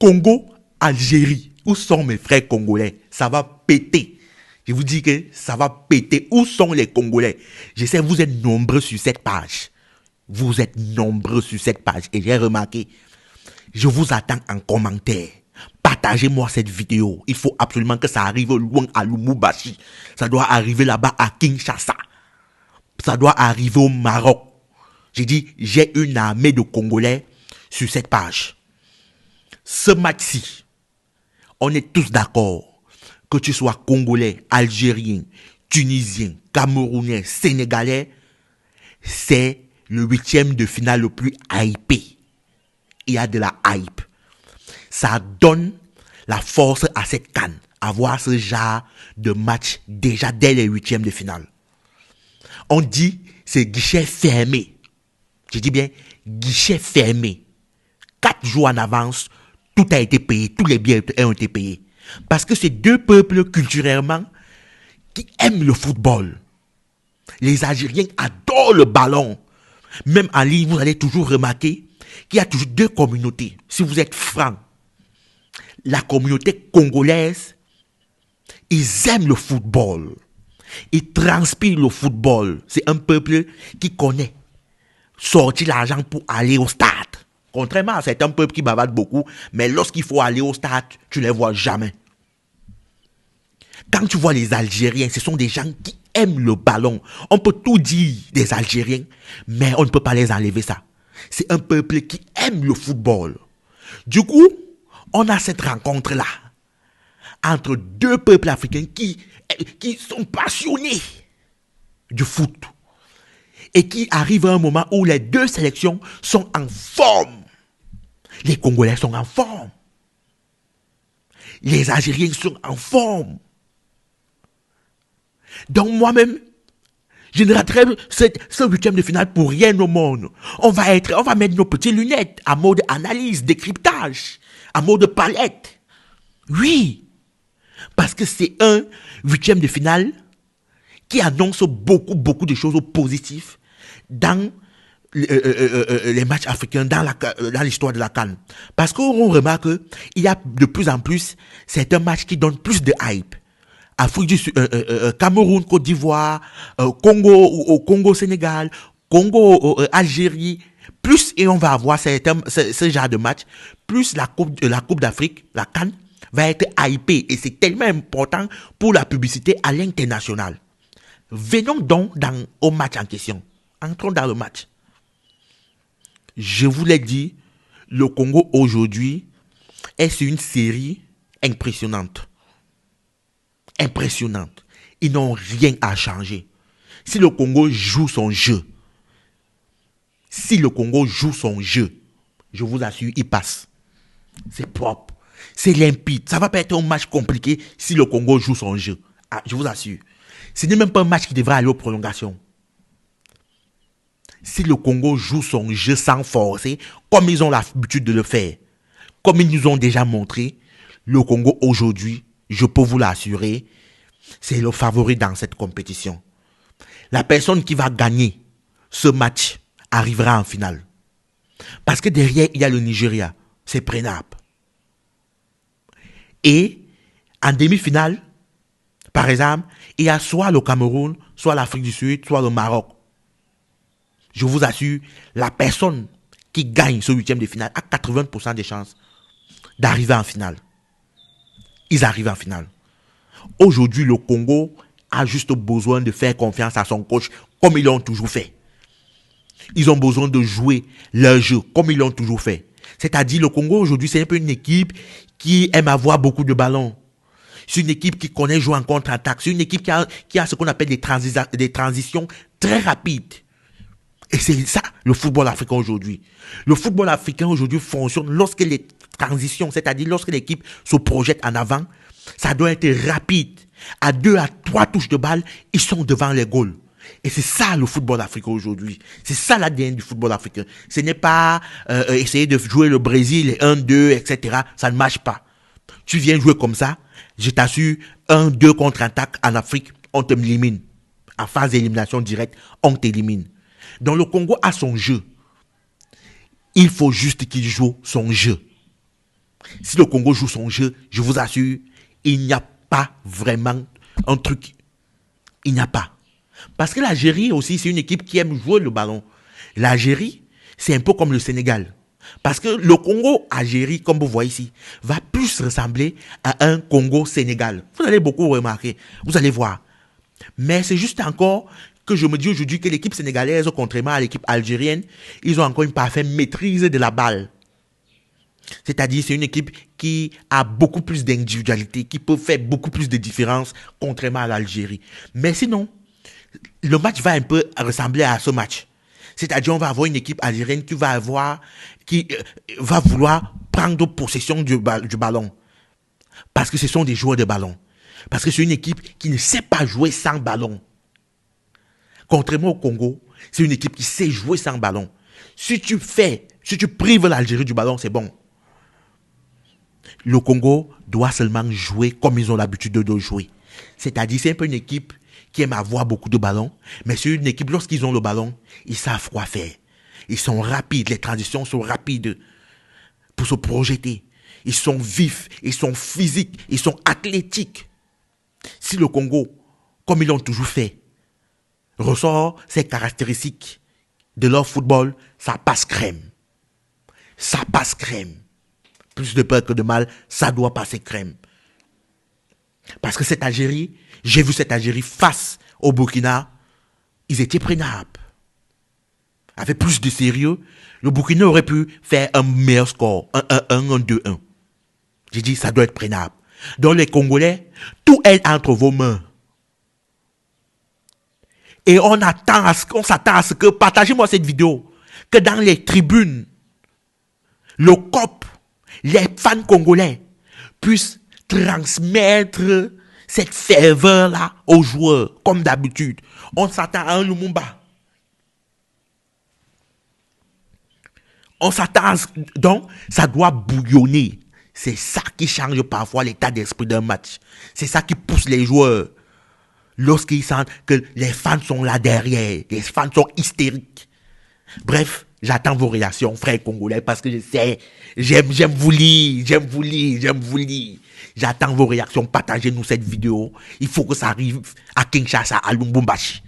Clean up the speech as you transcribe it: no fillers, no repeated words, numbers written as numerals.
Congo, Algérie. Où sont mes frères congolais? Ça va péter. Je vous dis que ça va péter. Où sont les Congolais? Je sais, vous êtes nombreux sur cette page. Vous êtes nombreux sur cette page. Et j'ai remarqué, je vous attends en commentaire. Partagez-moi cette vidéo. Il faut absolument que ça arrive loin à Lubumbashi. Ça doit arriver là-bas à Kinshasa. Ça doit arriver au Maroc. J'ai dit, j'ai une armée de Congolais sur cette page. Ce match-ci, on est tous d'accord, que tu sois Congolais, Algérien, Tunisien, Camerounais, Sénégalais, c'est le 8e de finale le plus hypé. Il y a de la hype. Ça donne la force à cette CAN, avoir ce genre de match déjà dès les 8e de finale. On dit, c'est guichet fermé. Je dis bien, guichet fermé. 4 jours en avance, tout a été payé, tous les billets ont été payés. Parce que c'est deux peuples culturellement qui aiment le football. Les Algériens adorent le ballon. Même en ligne, vous allez toujours remarquer qu'il y a toujours deux communautés. Si vous êtes franc, la communauté congolaise, ils aiment le football. Ils transpirent le football. C'est un peuple qui connaît sortir l'argent pour aller au stade. Contrairement à certains peuples qui bavardent beaucoup, mais lorsqu'il faut aller au stade, tu ne les vois jamais. Quand tu vois les Algériens, ce sont des gens qui aiment le ballon. On peut tout dire des Algériens, mais on ne peut pas les enlever ça. C'est un peuple qui aime le football. Du coup, on a cette rencontre-là entre deux peuples africains qui sont passionnés du foot et qui arrivent à un moment où les deux sélections sont en forme. Les Congolais sont en forme. Les Algériens sont en forme. Donc moi-même, je ne raterai ce 8e de finale pour rien au monde. On va mettre nos petites lunettes en mode analyse, décryptage, en mode palette. Oui, parce que c'est un 8e de finale qui annonce beaucoup de choses positives dans les matchs africains, dans l'histoire de la CAN. Parce qu'on remarque qu'il y a de plus en plus, c'est un match qui donne plus de hype. Afrique du Sud, Cameroun, Côte d'Ivoire, Congo, Sénégal, Congo, Algérie, plus, et on va avoir ce genre de match, plus la Coupe d'Afrique, la CAN, va être hypée. Et c'est tellement important pour la publicité à l'international. Venons donc au match en question. Entrons dans le match. Je vous l'ai dit, le Congo aujourd'hui est sur une série impressionnante. Impressionnante. Ils n'ont rien à changer. Si le Congo joue son jeu, je vous assure, il passe. C'est propre. C'est limpide. Ça ne va pas être un match compliqué si le Congo joue son jeu. Ah, je vous assure. Ce n'est même pas un match qui devrait aller aux prolongations. Si le Congo joue son jeu sans forcer, comme ils ont l'habitude de le faire, comme ils nous ont déjà montré, le Congo aujourd'hui, je peux vous l'assurer, c'est le favori dans cette compétition. La personne qui va gagner ce match arrivera en finale. Parce que derrière, il y a le Nigeria. C'est prenable. Et en demi-finale, par exemple, il y a soit le Cameroun, soit l'Afrique du Sud, soit le Maroc. Je vous assure, la personne qui gagne ce 8e de finale a 80% de chances d'arriver en finale. Ils arrivent en finale. Aujourd'hui, le Congo a juste besoin de faire confiance à son coach comme ils l'ont toujours fait. Ils ont besoin de jouer leur jeu comme ils l'ont toujours fait. C'est-à-dire, le Congo aujourd'hui, c'est un peu une équipe qui aime avoir beaucoup de ballons. C'est une équipe qui connaît jouer en contre-attaque. C'est une équipe qui a ce qu'on appelle des transitions très rapides. Et c'est ça, le football africain aujourd'hui. Le football africain aujourd'hui fonctionne lorsque les transitions, c'est-à-dire lorsque l'équipe se projette en avant, ça doit être rapide. À 2 à 3 touches de balle, ils sont devant les goals. Et c'est ça le football africain aujourd'hui. C'est ça l'ADN du football africain. Ce n'est pas essayer de jouer le Brésil, 1-2, etc. Ça ne marche pas. Tu viens jouer comme ça, je t'assure, 1-2 contre-attaque en Afrique, on t'élimine. En phase d'élimination directe, on t'élimine. Donc le Congo a son jeu. Il faut juste qu'il joue son jeu. Si le Congo joue son jeu, je vous assure, il n'y a pas vraiment un truc. Il n'y a pas. Parce que l'Algérie aussi, c'est une équipe qui aime jouer le ballon. L'Algérie, c'est un peu comme le Sénégal. Parce que le Congo-Algérie, comme vous voyez ici, va plus ressembler à un Congo-Sénégal. Vous allez beaucoup remarquer. Vous allez voir. Mais c'est juste encore que je me dis aujourd'hui que l'équipe sénégalaise, contrairement à l'équipe algérienne, ils ont encore une parfaite maîtrise de la balle. C'est-à-dire, c'est une équipe qui a beaucoup plus d'individualité, qui peut faire beaucoup plus de différences, contrairement à l'Algérie. Mais sinon, le match va un peu ressembler à ce match. C'est-à-dire, on va avoir une équipe algérienne qui va vouloir prendre possession du ballon. Parce que ce sont des joueurs de ballon. Parce que c'est une équipe qui ne sait pas jouer sans ballon. Contrairement au Congo, c'est une équipe qui sait jouer sans ballon. Si tu prives l'Algérie du ballon, c'est bon. Le Congo doit seulement jouer comme ils ont l'habitude de jouer. C'est-à-dire, c'est un peu une équipe qui aime avoir beaucoup de ballons, mais c'est une équipe, lorsqu'ils ont le ballon, ils savent quoi faire. Ils sont rapides, les transitions sont rapides pour se projeter. Ils sont vifs, ils sont physiques, ils sont athlétiques. Si le Congo, comme ils l'ont toujours fait, ressort ces caractéristiques de leur football, ça passe crème. Ça passe crème. Plus de peur que de mal, ça doit passer crème. Parce que cette Algérie, j'ai vu cette Algérie face au Burkina, ils étaient prenables. Avec plus de sérieux, le Burkina aurait pu faire un meilleur score, un 1-1, un 2-1. J'ai dit, ça doit être prenable. Donc les Congolais, tout est entre vos mains. Et on s'attend à ce que, partagez-moi cette vidéo, que dans les tribunes, le COP, les fans congolais puissent transmettre cette ferveur-là aux joueurs, comme d'habitude. On s'attend à un Lumumba. Donc, ça doit bouillonner. C'est ça qui change parfois l'état d'esprit d'un match. C'est ça qui pousse les joueurs. Lorsqu'ils sentent que les fans sont là derrière, les fans sont hystériques. Bref, j'attends vos réactions, frères congolais, parce que je sais, j'aime vous lire. J'attends vos réactions, partagez-nous cette vidéo. Il faut que ça arrive à Kinshasa, à Lubumbashi.